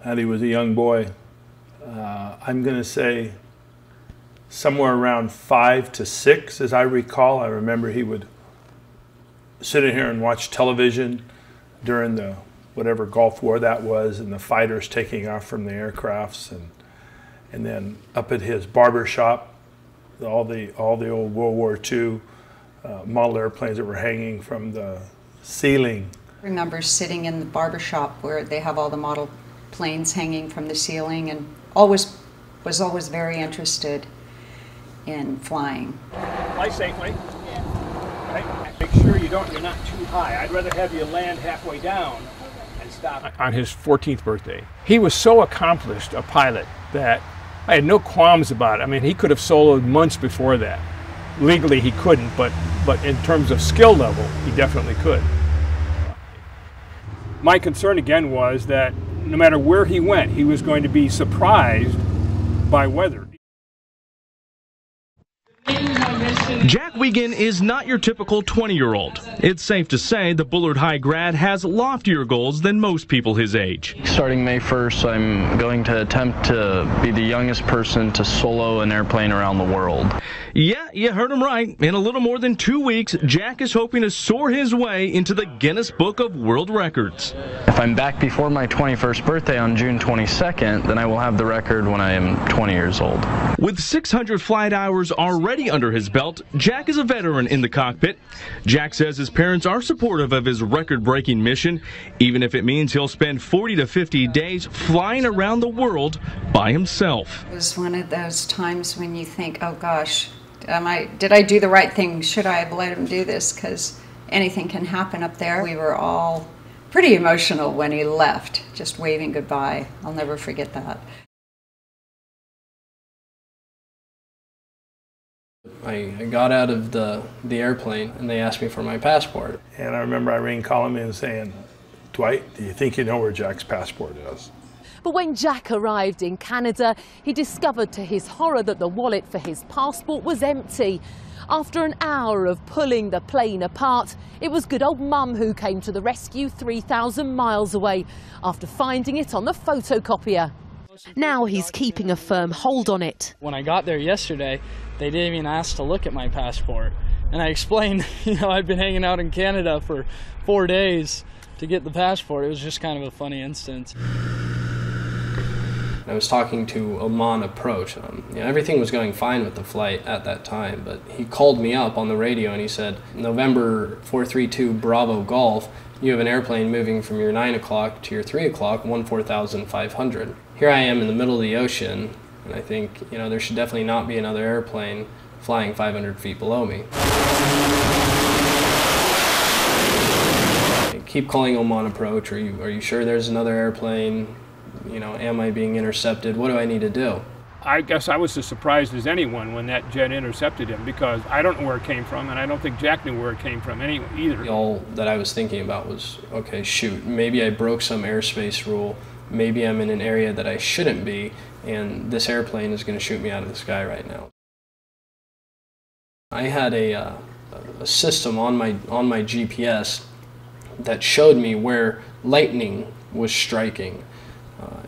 and he was a young boy. I'm going to say somewhere around 5 to 6, as I recall. I remember he would sit in here and watch television during the whatever Gulf War that was, and the fighters taking off from the aircrafts, and then up at his barber shop, all the old World War II model airplanes that were hanging from the ceiling. I remember sitting in the barber shop where they have all the model planes hanging from the ceiling, and was always very interested in flying. Fly safely. Yeah. Right. Make sure you're not too high. I'd rather have you land halfway down and stop. On his 14th birthday, he was so accomplished a pilot that I had no qualms about it. I mean, he could have soloed months before that. Legally, he couldn't, but in terms of skill level, he definitely could. My concern again was that no matter where he went, he was going to be surprised by weather. Jack Wiegand is not your typical 20-year-old. It's safe to say the Bullard High grad has loftier goals than most people his age. Starting May 1st, I'm going to attempt to be the youngest person to solo an airplane around the world. Yeah, you heard him right. In a little more than 2 weeks, Jack is hoping to soar his way into the Guinness Book of World Records. If I'm back before my 21st birthday on June 22nd, then I will have the record when I am 20 years old. With 600 flight hours already under his belt, Jack is a veteran in the cockpit. Jack says his parents are supportive of his record-breaking mission, even if it means he'll spend 40 to 50 days flying around the world by himself. It was one of those times when you think, oh gosh, did I do the right thing? Should I have let him do this? Because anything can happen up there. We were all pretty emotional when he left, just waving goodbye. I'll never forget that. I got out of the airplane and they asked me for my passport. And I remember Irene calling me and saying, Dwight, do you think you know where Jack's passport is? But when Jack arrived in Canada, he discovered to his horror that the wallet for his passport was empty. After an hour of pulling the plane apart, it was good old Mum who came to the rescue 3,000 miles away after finding it on the photocopier. Now he's keeping a firm hold on it. When I got there yesterday, they didn't even ask to look at my passport. And I explained, I'd been hanging out in Canada for 4 days to get the passport. It was just kind of a funny instance. I was talking to Oman Approach. Everything was going fine with the flight at that time, but he called me up on the radio and he said, November 432 Bravo Golf, you have an airplane moving from your 9 o'clock to your 3 o'clock, 14,500. Here I am in the middle of the ocean, and I think, there should definitely not be another airplane flying 500 feet below me. I keep calling Oman Approach, are you sure there's another airplane? Am I being intercepted? What do I need to do? I guess I was as surprised as anyone when that jet intercepted him, because I don't know where it came from, and I don't think Jack knew where it came from either. All that I was thinking about was, okay, shoot, maybe I broke some airspace rule. Maybe I'm in an area that I shouldn't be, and this airplane is going to shoot me out of the sky right now. I had a system on my GPS that showed me where lightning was striking.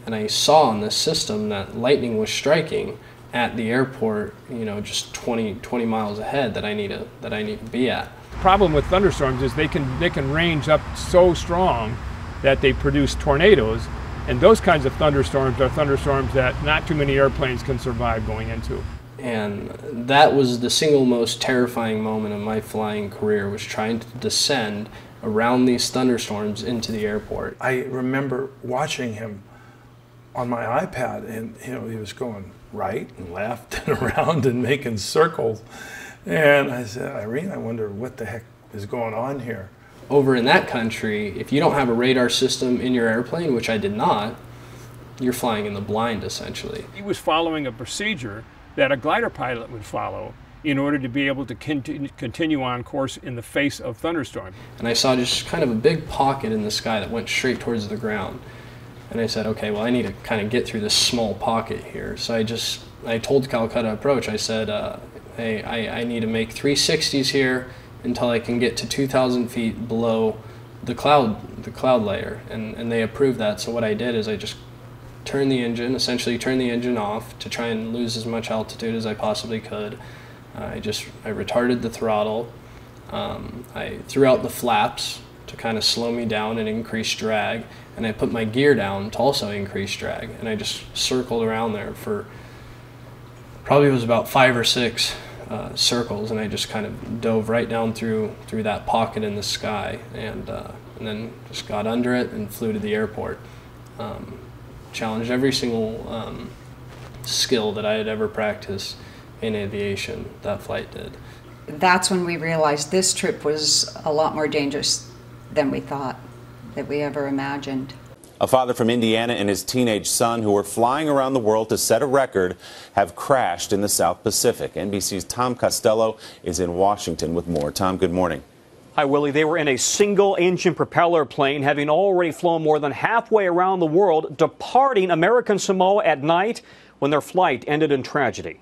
And I saw on this system that lightning was striking at the airport, just 20 miles ahead that I need to be at. The problem with thunderstorms is they can range up so strong that they produce tornadoes, and those kinds of thunderstorms are thunderstorms that not too many airplanes can survive going into. And that was the single most terrifying moment of my flying career, was trying to descend around these thunderstorms into the airport. I remember watching him on my iPad, and he was going right and left and around and making circles. And I said, Irene, I wonder what the heck is going on here. Over in that country, if you don't have a radar system in your airplane, which I did not, you're flying in the blind, essentially. He was following a procedure that a glider pilot would follow in order to be able to continue on course in the face of thunderstorm. And I saw just kind of a big pocket in the sky that went straight towards the ground. And I said, okay, well, I need to kind of get through this small pocket here. So I told Calcutta Approach, I said, hey, I need to make 360s here until I can get to 2,000 feet below the cloud layer. And they approved that. So what I did is I just essentially turn the engine off to try and lose as much altitude as I possibly could. I retarded the throttle. I threw out the flaps to kind of slow me down and increase drag, and I put my gear down to also increase drag, and I just circled around there for probably was about 5 or 6 circles, and I just kind of dove right down through that pocket in the sky, and then just got under it and flew to the airport. Challenged every single skill that I had ever practiced in aviation. That flight did. That's when we realized this trip was a lot more dangerous than we thought, that we ever imagined. A father from Indiana and his teenage son, who were flying around the world to set a record, have crashed in the South Pacific. NBC's Tom Costello is in Washington with more. Tom, good morning. Hi, Willie. They were in a single-engine propeller plane, having already flown more than halfway around the world, departing American Samoa at night when their flight ended in tragedy.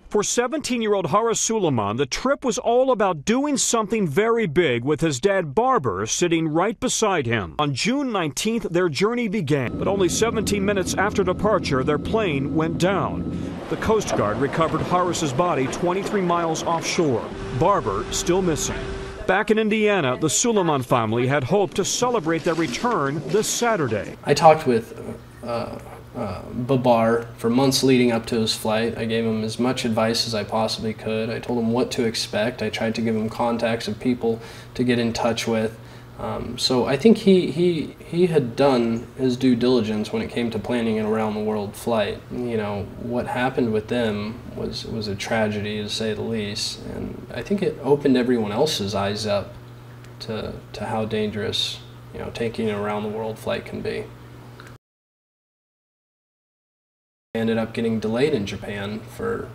For 17-year-old Horace Suleiman, the trip was all about doing something very big with his dad Barber sitting right beside him. On June 19th, their journey began, but only 17 minutes after departure, their plane went down. The Coast Guard recovered Horace's body 23 miles offshore. Barber still missing. Back in Indiana, the Suleiman family had hoped to celebrate their return this Saturday. I talked with Babar for months leading up to his flight. I gave him as much advice as I possibly could. I told him what to expect. I tried to give him contacts of people to get in touch with. So I think he had done his due diligence when it came to planning an around-the-world flight. You know, what happened with them was a tragedy, to say the least. And I think it opened everyone else's eyes up to how dangerous, you know, taking an around-the-world flight can be. I ended up getting delayed in Japan for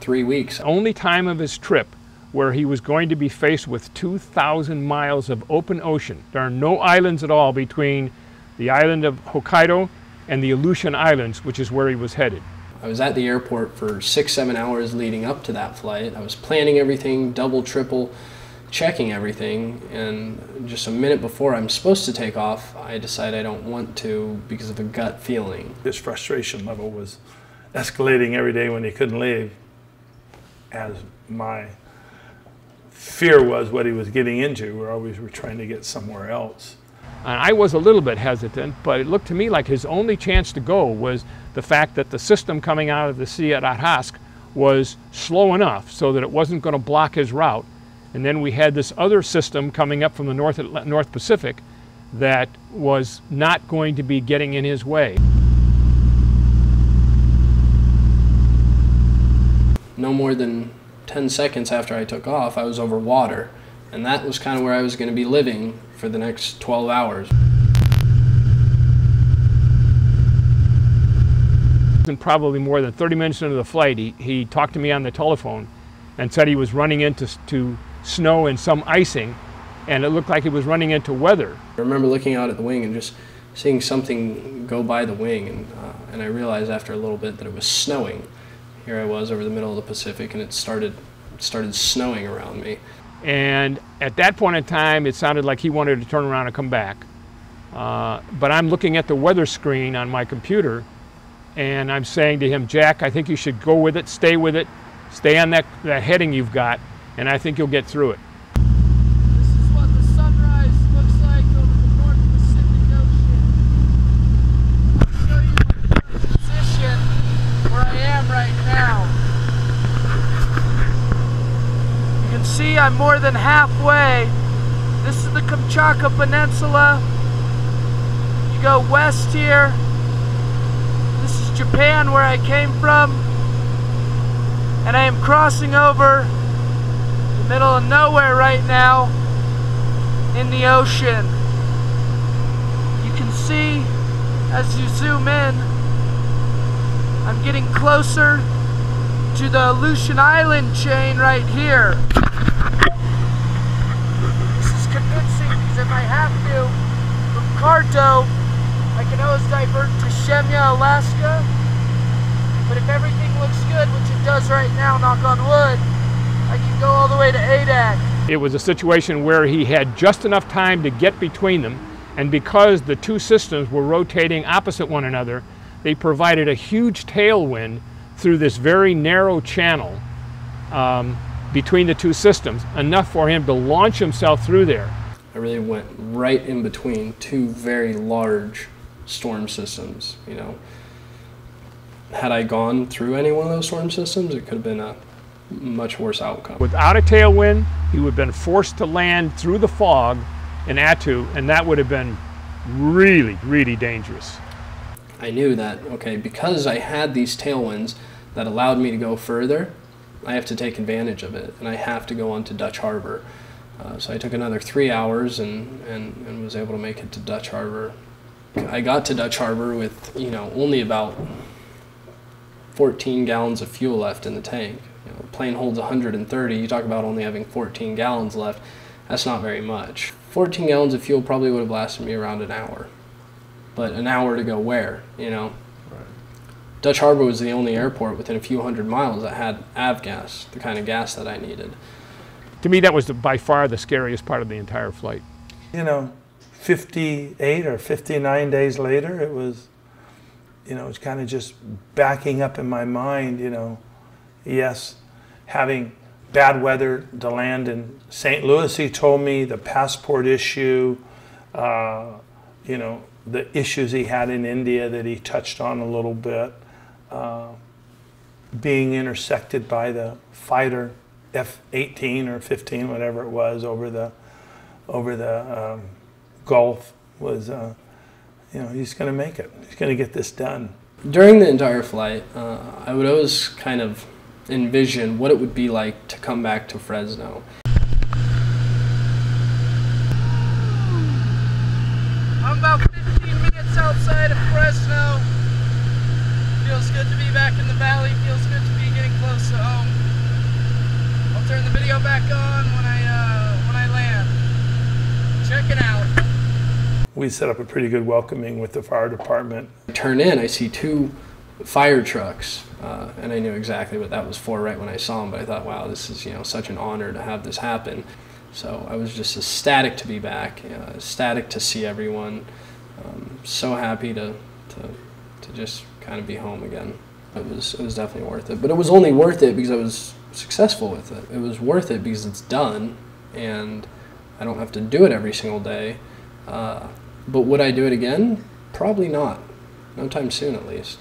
3 weeks. Only time of his trip where he was going to be faced with 2,000 miles of open ocean. There are no islands at all between the island of Hokkaido and the Aleutian Islands, which is where he was headed. I was at the airport for 6-7 hours leading up to that flight. I was planning everything, double, triple, checking everything, and just a minute before I'm supposed to take off, I decide I don't want to because of a gut feeling. His frustration level was escalating every day when he couldn't leave, as my fear was what he was getting into. We're trying to get somewhere else. And I was a little bit hesitant, but it looked to me like his only chance to go was the fact that the system coming out of the sea at Arhask was slow enough so that it wasn't going to block his route. And then we had this other system coming up from the North Pacific that was not going to be getting in his way. No more than 10 seconds after I took off, I was over water. And that was kind of where I was going to be living for the next 12 hours. And probably more than 30 minutes into the flight, he talked to me on the telephone and said he was running into snow and some icing, and it looked like he was running into weather. I remember looking out at the wing and just seeing something go by the wing, and I realized after a little bit that it was snowing. Here I was over the middle of the Pacific, and it started snowing around me. And at that point in time, it sounded like he wanted to turn around and come back. But I'm looking at the weather screen on my computer, and I'm saying to him, Jack, I think you should go with it, stay on that heading you've got, and I think you'll get through it. This is what the sunrise looks like over the North Pacific Ocean. I'll show you the position where I am right now. You can see I'm more than halfway. This is the Kamchatka Peninsula. You go west here. This is Japan, where I came from. And I am crossing over the middle of nowhere right now in the ocean. You can see as you zoom in, I'm getting closer to the Aleutian Island chain right here. This is convincing because if I have to, from Carto, I can always divert to Shemya, Alaska. But if everything looks good, which it does right now, knock on wood, I can go all the way to Adak. It was a situation where he had just enough time to get between them, And because the two systems were rotating opposite one another, they provided a huge tailwind through this very narrow channel between the two systems, enough for him to launch himself through there. I really went right in between two very large storm systems, you know. Had I gone through any one of those storm systems, it could have been a much worse outcome. Without a tailwind, he would have been forced to land through the fog in Attu, and that would have been really, really dangerous. I knew that, okay, because I had these tailwinds that allowed me to go further, I have to take advantage of it, and I have to go on to Dutch Harbor. So I took another 3 hours and was able to make it to Dutch Harbor. I got to Dutch Harbor with, you know, only about 14 gallons of fuel left in the tank. You know, the plane holds 130. You talk about only having 14 gallons left. That's not very much. 14 gallons of fuel probably would have lasted me around an hour. But an hour to go where, you know? Right. Dutch Harbor was the only airport within a few hundred miles that had avgas, the kind of gas that I needed. To me, that was by far the scariest part of the entire flight. You know, 58 or 59 days later, it was, you know, it's kind of just backing up in my mind, you know, yes, having bad weather to land in St. Louis, he told me, the passport issue, you know, the issues he had in India that he touched on a little bit, being intersected by the fighter F-18 or 15, whatever it was, over the Gulf was, you know, he's going to make it. He's going to get this done. During the entire flight, I would always kind of envision what it would be like to come back to Fresno. I'm about 15 minutes outside of Fresno. Feels good to be back in the valley. Feels good to be getting close to home. I'll turn the video back on when I land. Check it out. We set up a pretty good welcoming with the fire department. I turn in, I see 2 fire trucks, and I knew exactly what that was for right when I saw them, but I thought, wow, this is, you know, such an honor to have this happen. So I was just ecstatic to be back, ecstatic to see everyone, so happy to just kind of be home again. It was definitely worth it, but it was only worth it because I was successful with it. It was worth it because it's done, and I don't have to do it every single day. But would I do it again? Probably not. No time soon, at least.